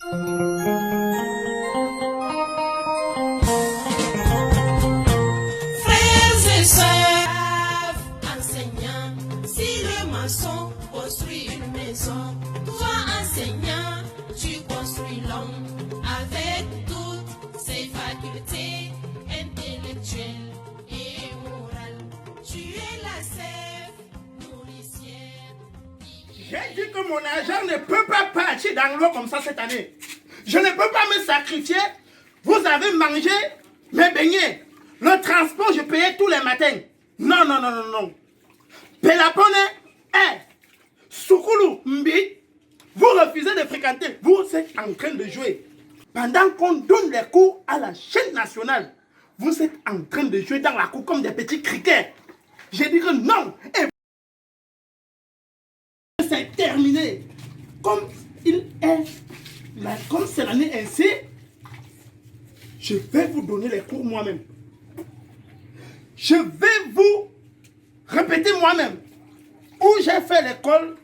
Frères et sœurs, enseignants, si le maçon construit une maison, toi enseignant, tu construis l'homme avec toutes ses facultés intellectuelles et morales. Tu es la sève nourricière. J'ai dit que mon argent ne peut pas partir dans l'eau comme ça cette année. Je ne peux pas me sacrifier. Vous avez mangé mes beignets. Le transport, je payais tous les matins. Non, non, non, non, non. Pelapone, Soukoulou, Mbi, vous refusez de fréquenter. Vous êtes en train de jouer. Pendant qu'on donne les cours à la chaîne nationale, vous êtes en train de jouer dans la cour comme des petits criquets. J'ai dit que non. Et c'est terminé. Comme il est, comme c'est l'année ainsi, je vais vous donner les cours moi-même. Je vais vous répéter moi-même où j'ai fait l'école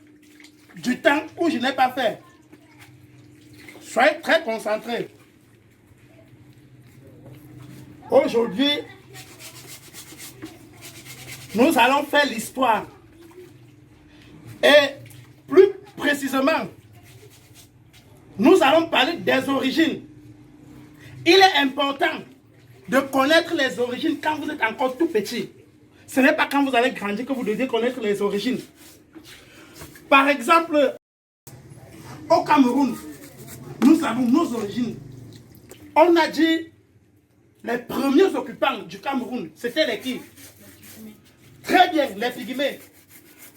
du temps où je n'ai pas fait. Soyez très concentrés. Aujourd'hui, nous allons faire l'histoire. Et plus précisément, nous allons parler des origines. Il est important de connaître les origines quand vous êtes encore tout petit. Ce n'est pas quand vous allez grandir que vous devez connaître les origines. Par exemple, au Cameroun, nous avons nos origines. On a dit les premiers occupants du Cameroun, c'était les qui? Très bien, les Pygmées.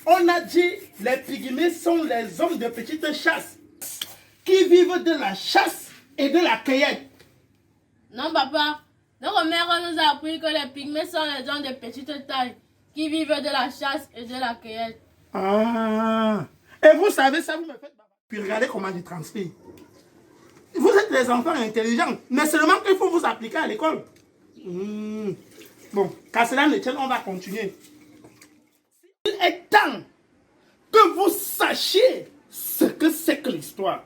On a dit les Pygmées sont les hommes de petite chasse qui vivent de la chasse et de la cueillette. Non, papa. Notre mère nous a appris que les pygmées sont les gens de petite taille qui vivent de la chasse et de la cueillette. Ah! Et vous savez ça, vous me faites... Puis regardez comment je transpire. Vous êtes des enfants intelligents, mais seulement qu'il faut vous appliquer à l'école. Bon, qu'à cela ne tienne, on va continuer. Il est temps que vous sachiez ce que c'est que l'histoire.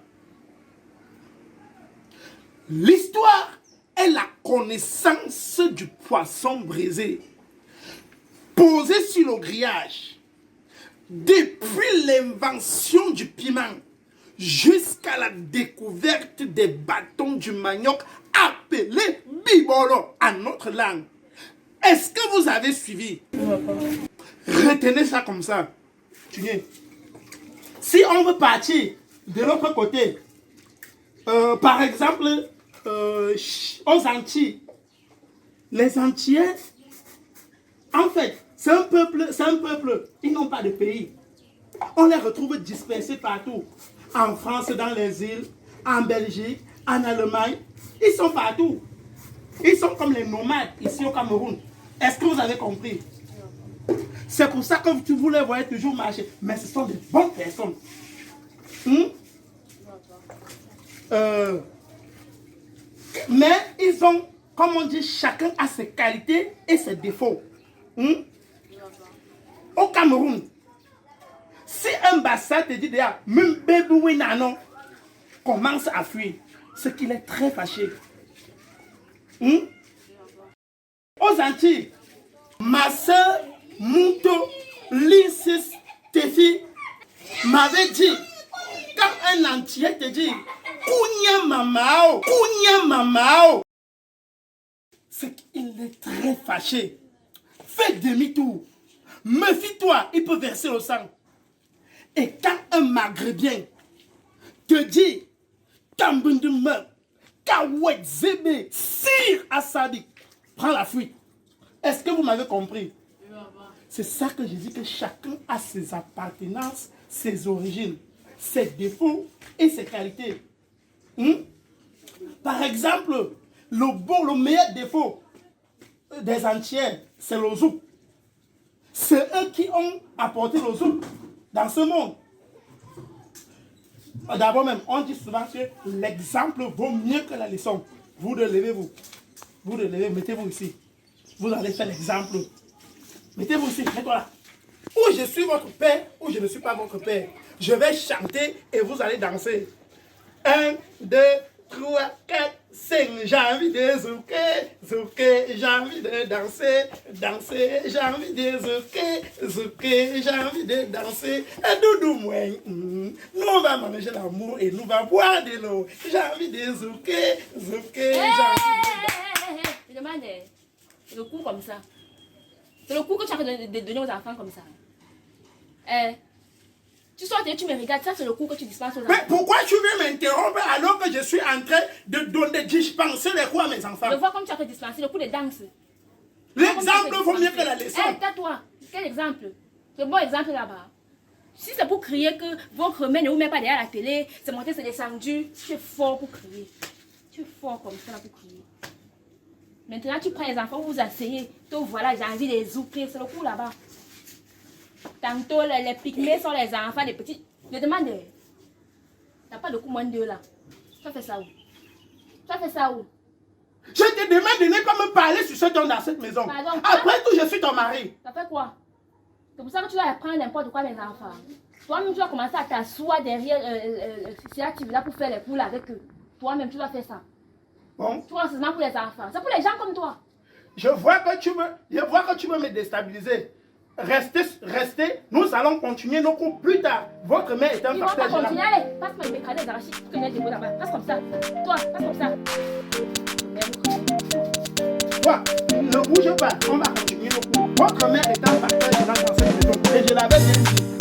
L'histoire est la connaissance du poisson brisé, posé sur le grillage, depuis l'invention du piment jusqu'à la découverte des bâtons du manioc appelé bibolo en notre langue. Est-ce que vous avez suivi? Retenez ça comme ça. Si on veut partir de l'autre côté, par exemple, aux Antilles, les Antillais, en fait, c'est un peuple, ils n'ont pas de pays. On les retrouve dispersés partout. En France, dans les îles, en Belgique, en Allemagne, ils sont partout. Ils sont comme les nomades ici au Cameroun. Est-ce que vous avez compris? C'est pour ça que vous les voyez toujours marcher. Mais ce sont de bonnes personnes. Mais ils ont, comme on dit, chacun a ses qualités et ses défauts. Au Cameroun, si un bassa te dit déjà, même bébé nanon, commence à fuir, c'est qu'il est très fâché. Aux Antilles, ma soeur Mouto Lysis Tefi m'avait dit, quand un Antillais te dit Kounya mamao, c'est qu'il est très fâché. Fais demi-tour. Méfie-toi, il peut verser le sang. Et quand un maghrébien te dit Tambundume, Kawet Zebe, Sir Assadi, prends la fuite. Est-ce que vous m'avez compris? C'est ça que je dis, que chacun a ses appartenances, ses origines, ses défauts et ses qualités. Par exemple, le meilleur défaut des Antillais, c'est le zouk. C'est eux qui ont apporté le zouk dans ce monde. D'abord même, on dit souvent que l'exemple vaut mieux que la leçon. Vous relevez-vous. Vous relevez, mettez-vous ici. Vous allez faire l'exemple. Mettez-vous ici, mets-toi là. Ou je suis votre père, ou je ne suis pas votre père. Je vais chanter et vous allez danser. 1, 2, 3, 4, 5. J'ai envie de zouker, zouker, j'ai envie de danser, danser, j'ai envie de zouker, zouker, j'ai envie de danser. Et doudou moins, nous on va manger l'amour et nous va boire de l'eau. J'ai envie de zouker, zouker, j'ai envie de... Je demande le cours comme ça. C'est le cours que tu as donné aux enfants comme ça. Tu sors et tu me regardes, ça c'est le cours que tu dispenses aux enfants. Mais pourquoi tu veux m'interrompre alors que je suis en train de dispenser les cours à mes enfants? Je vois comme tu as fait dispenser le cours de danse. L'exemple vaut mieux que la leçon. Tais-toi. Quel exemple? C'est un bon exemple là-bas. Si c'est pour crier que votre mère ne vous met pas derrière la télé, c'est monté, c'est descendu, tu es fort pour crier. Tu es fort comme ça pour crier. Maintenant, tu prends les enfants, vous vous asseyez. Donc voilà, j'ai envie de les zouker, c'est le cours là-bas. Tantôt, les pygmées sont les enfants, les petits. Je demande, t'as pas de coup moins d'eux là. Tu as fait ça où? Tu as fait ça où? Je te demande de ne pas me parler sur ce don dans cette maison. Pardon, après tout, je suis ton mari. T'as fait quoi? C'est pour ça que tu dois apprendre n'importe quoi les enfants. Toi-même, tu vas commencer à t'asseoir derrière là pour faire les cours avec eux. Toi-même, tu dois faire ça. Bon. Tu vois, c'est seulement pour les enfants. C'est pour les gens comme toi. Je vois que tu veux me déstabiliser. Restez, nous allons continuer nos cours plus tard. Votre mère est un Ils vont pas facteur continuer. général. Allez, passe-moi les mécaniques des arachides que j'ai déposé là-bas. Passe comme ça. Toi, passe comme ça. Toi, ne bouge pas, on va continuer nos cours. Votre mère est un facteur général dans cette maison. Et je l'avais bien dit.